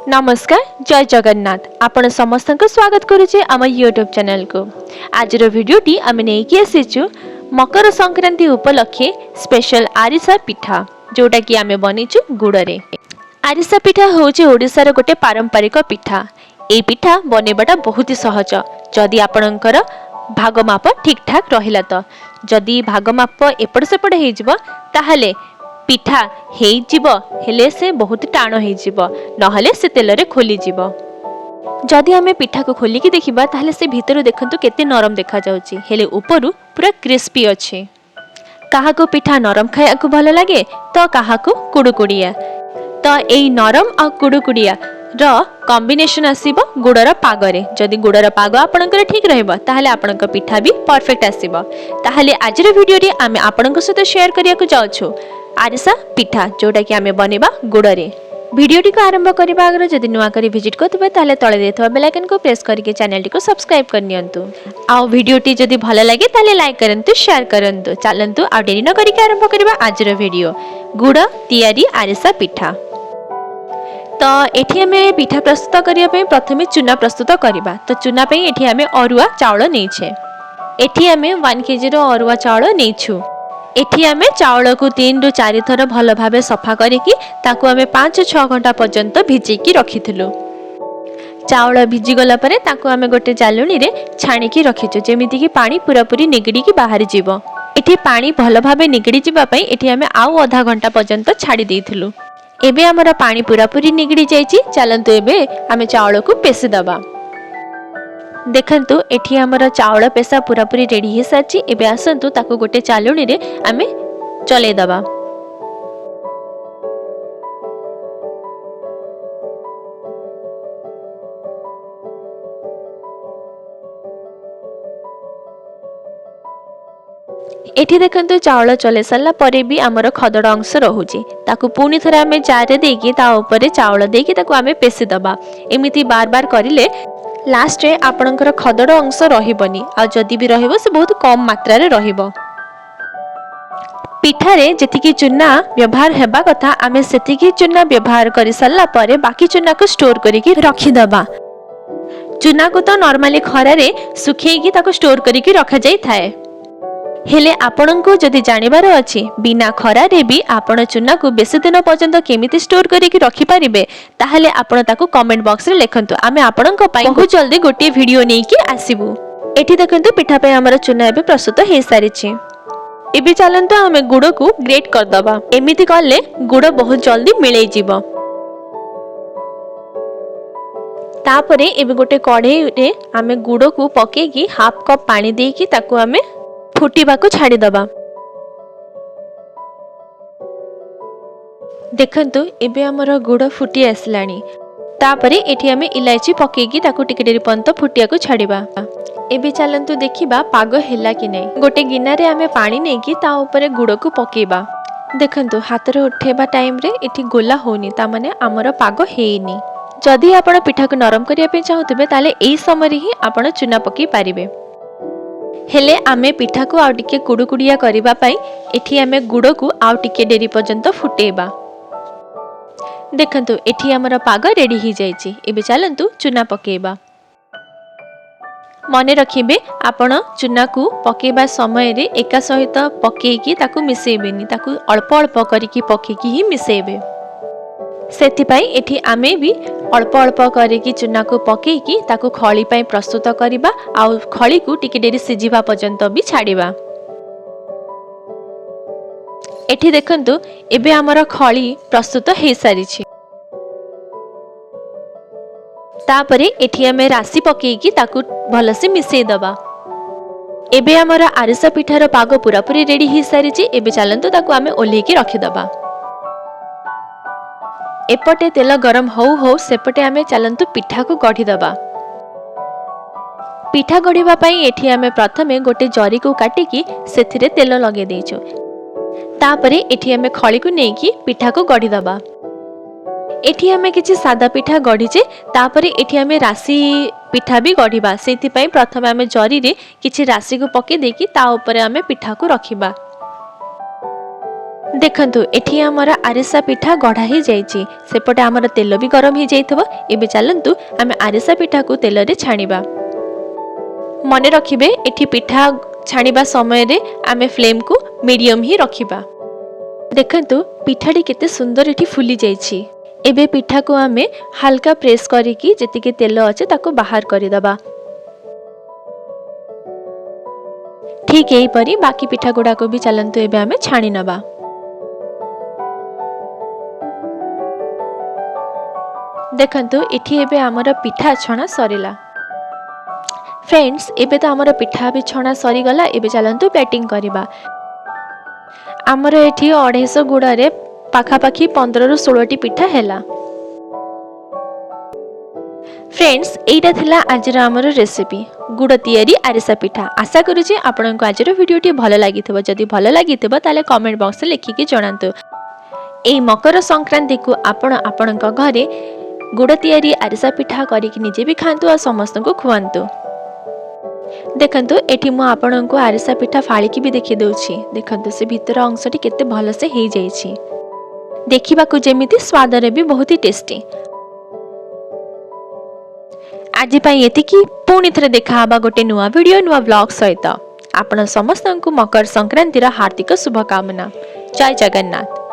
नमस्कार जय जगन्नाथ आपण समस्त स्वागत करुचे आम यूट्यूब चैनल को। आज वीडियोटी आम नहीं आसीचु मकर संक्रांति उपलक्षे स्पेशल आरिसा पिठा जोटा कि आम बनीचु गुड़े। आरिसा पिठा होचे ओडिशार गोटे पारंपरिक पिठा। ए पिठा बनेबाटा बहुत ही सहज जदि आपणकर भागमाप ठीक ठाक रहिला तो। जदि भागमाप एपट सेपट हो जिवो ताहले पिठा हेले से बहुत टाण हो नहले से तेल रे खोली जीवो। जदि आमे पिठा को खोली की देखिबा ताहले से भीतर देखंतु केते नरम देखा जाउची हेले ऊपरु पूरा क्रिस्पी अछि। काहाको पिठा नरम खाया को भल लागे तो काहाको कुडुकुडिया। तो एई नरम आ कुडुकुडिया रो कॉम्बिनेशन आसीबो गुड़र पागरे। जदि गुड़र पाग आपणकर ठीक रहइबो ताहले आपणक पिठा भी परफेक्ट आसीबो। ताहले आजर वीडियो रे आमे आपणक सहित शेयर करिया को जाउछु आरिसा पिठा जोटा कि आमे बनेबा गुड़रे। वीडियोटी को आरंभ करबा आगे जदि नुआ करी विजिट करथिबे ताले तळे देथबा बेल आइकन को प्रेस करके चैनल टी को सब्सक्राइब कर नियंतु। आ वीडियोटी जदि भल लागे ताले लाइक करंतु शेयर करंतु। चलंतु आ देरी न करिके आरंभ करबा आजर वीडियो गुड़ तियारी आरिसा पिठा। तो एठी हमें पिठा प्रस्तुत करिया पे प्रथमे चूना प्रस्तुत करबा। तो चूना पे एठी हमें अरुआ चावल नेछे। एठी हमें 1 केजी रो अरुआ चावल नेछु। एठी आमे चावल को 3 रु 4 थर भल भाबे सफा करिकी ताकू आमे 5-6 घंटा पर्यंत भिजेकी रखिथिलु। चावल भिजी गला परे ताकू आमे गोटे जालुनी रे छाणी की रखिछु जेमिति की पानी पूरा पूरी निगडी की बाहर जीवो। एठी पानी भल भाबे निगडी जीवा पई एठी आमे आउ आधा घंटा पर्यंत छाडी देइथिलु। एबे हमर पानी पूरा पूरी निगडी जाईची। चलंतु एबे आमे चावल को पेसी दबा। देखंतु एठी हमर चावल पेसा पूरा पूरी रेडी हे साची। एबे आसंतु ताको गोटे चालुनी रे आमे चले दबा। एठी देखंतु चावल चले सल्ला परे भी हमर खदड़ अंश रहुची ताकू पुनी थरा आमे जार रे देकी ता ऊपर चावल देकी ताकू आमे पेसी दबा। एमिति बार बार करिले लास्ट रे आपणकर खदड़ अंश रहिबनी आ जदि भी रहिबो से बहुत कम मात्रा रे रहिबो। पिठा रे जेतिकी चूना व्यवहार हेबा कथा आमे सेतिकी चूना व्यवहार करि सल्ला परे बाकी चूना को स्टोर करिकि रखि दबा। चूना को तो नॉर्मली खरा रे सुखेकी ताको स्टोर करिकि रखा जाई थाए। हेले आपनको जदि जानिबार अछि बिना खरा रे भी आपण चूना को बेसी दिन पर्यंत केमिति स्टोर करिकि रखि परिबे ताहले आपण ताको कमेंट बॉक्स रे लिखंतु। आमे आपनको पई बहुत जल्दी गोटे वीडियो नै कि आसीबु। एठी देखंतु पिठा पे हमर चूना एबे प्रस्तुत हे सारिछि। एबे चलंतु आमे गुड़ को ग्रेट कर दबा। एमिति करले गुड़ बहुत जल्दी मिलै जिवो। तापरे एबे गोटे कढ़ाई रे आमे गुड़ को पकेकी हाफ कप पानी देकी ताको आमे फुटीबा को छाड़ी दबा। देखंतु एबे हमर गुड़ फुटी आसलानी। तापरे एठी हमें इलायची पकेकी ताकू टिके डेरी पंत फुटिया को छाड़ीबा। एबे चलंतु देखिबा पाग हेला कि नै। गोटे गिना रे आमे पानी नेकी ता ऊपर गुड़ को पकेबा। देखंतु हाथ रे उठेबा टाइम रे एठी गोला होनी ता माने हमर पाग हेइनी। जदि आपण पिठा को नरम करिया पे चाहुतबे ताले एई समय रे ही आपण चूना पकी पारिबे। हेले आमे पिठा को आउ टिके कुडुकुडिया करिबा पई एठी आमे गुड़ को आउ टिके डेरी पर्यंत फुटेबा। देखंतु एठी हमर पाग रेडी ही जाईची। एबे चलंतु चूना पकेबा। मने रखिबे आपण चूना को पकेबा समय रे एका सहित पकेकी ताकू मिसेबेनी ताकू अल्प अल्प करिकी पकेकी ही मिसेबे। सेति पई एठी आमे भी अल्प अल्प करिकी चूना को पकेकी ताकू खळी पई प्रस्तुत करिबा आ खळी को टिके डेरी सिजिबा पर्यंत भी छाड़ीबा। एठी देखंतु एबे हमर खळी प्रस्तुत हे सारिछि। तापरे एठी हमें राशि पकेकी ताकू भलसे मिसेई दबा। एबे हमर आरिसा पिठार पाग पूरा पूरी रेडी हे सारिछि। एबे चलंतु ताकू आमे ओल्हेकी रखि दबा। एपटे तेल गरम हो हो सेपटे आमे चलंतु पिठा को गढ़ी दबा। पिठा गढ़ीबा पई एठी आमे प्रथमे गोटे जरी को काटिकी सेथिरे तेल लगे देइछु। तापरे एठी आमे खळी को नेकी पिठा को गढ़ी दबा। एठी आमे किछि सादा पिठा गढ़ीचे तापरे एठी आमे राशि पिठा भी गढ़ीबा। सेति पई प्रथमे आमे जरी रे किछि राशि को पके देकी ता ऊपर आमे पिठा को रखिबा। देखंतु एठी हमर आरिसा पिठा गढ़ा ही जाइछि सेपटे हमर तेल भी गरम ही जाइथबो। एबे चलंतु आमे आरिसा पिठा को तेल रे छाणीबा। मने रखिबे एठी पिठा छाणीबा समय रे आमे फ्लेम को मीडियम ही रखिबा। देखंतु पिठाटी केते सुंदर एठी फुली जाइछि। एबे पिठा को आमे हल्का प्रेस करिकि जेतिके तेल अछि ताको बाहर करि दबा। ठीक एही परी बाकी पिठा गुडा को भी चलंतु एबे आमे छाणी नबा। देखंतु एठी एबे हमर पिठा छणा सरिला। फ्रेंड्स एबे तो हमर पिठा भी छणा सरी गला। एबे चलंतु प्लेटिंग करिबा। हमर एठी 250 गुडा रे पाखा पाखी 15 रु 16 टी पिठा हैला। फ्रेंड्स एटा थिला आजर हमर रेसिपी गुड़ तियारी आरिसा पिठा। आशा करूची आपनको आजर वीडियोटी भल लागिथिबो। जदि भल लागिथिबो ताले कमेंट बॉक्स रे लिखिके जणांतु। एई मकर संक्रांति को आपण आपणक घरे गुड़ तियारी आरिसा पिठा करिकि निजे भी खांतु और समस्त को खुआंतु। देखंतु एठी मु आपणको आरिसा पिठा फाळिकी भी देखि दउछि। देखंतु से भीतर अंशटी केते भल से हेइ जाइछि। देखिबा को जेमिति स्वाद रे भी बहुत ही टेस्टी। आज पई एतिकी पुणी थरे देखा हबा गोटे नुवा वीडियो नुवा ब्लॉग सहित। आपण समस्त को मकर संक्रांति रा हार्दिक शुभकामना। जय जगन्नाथ।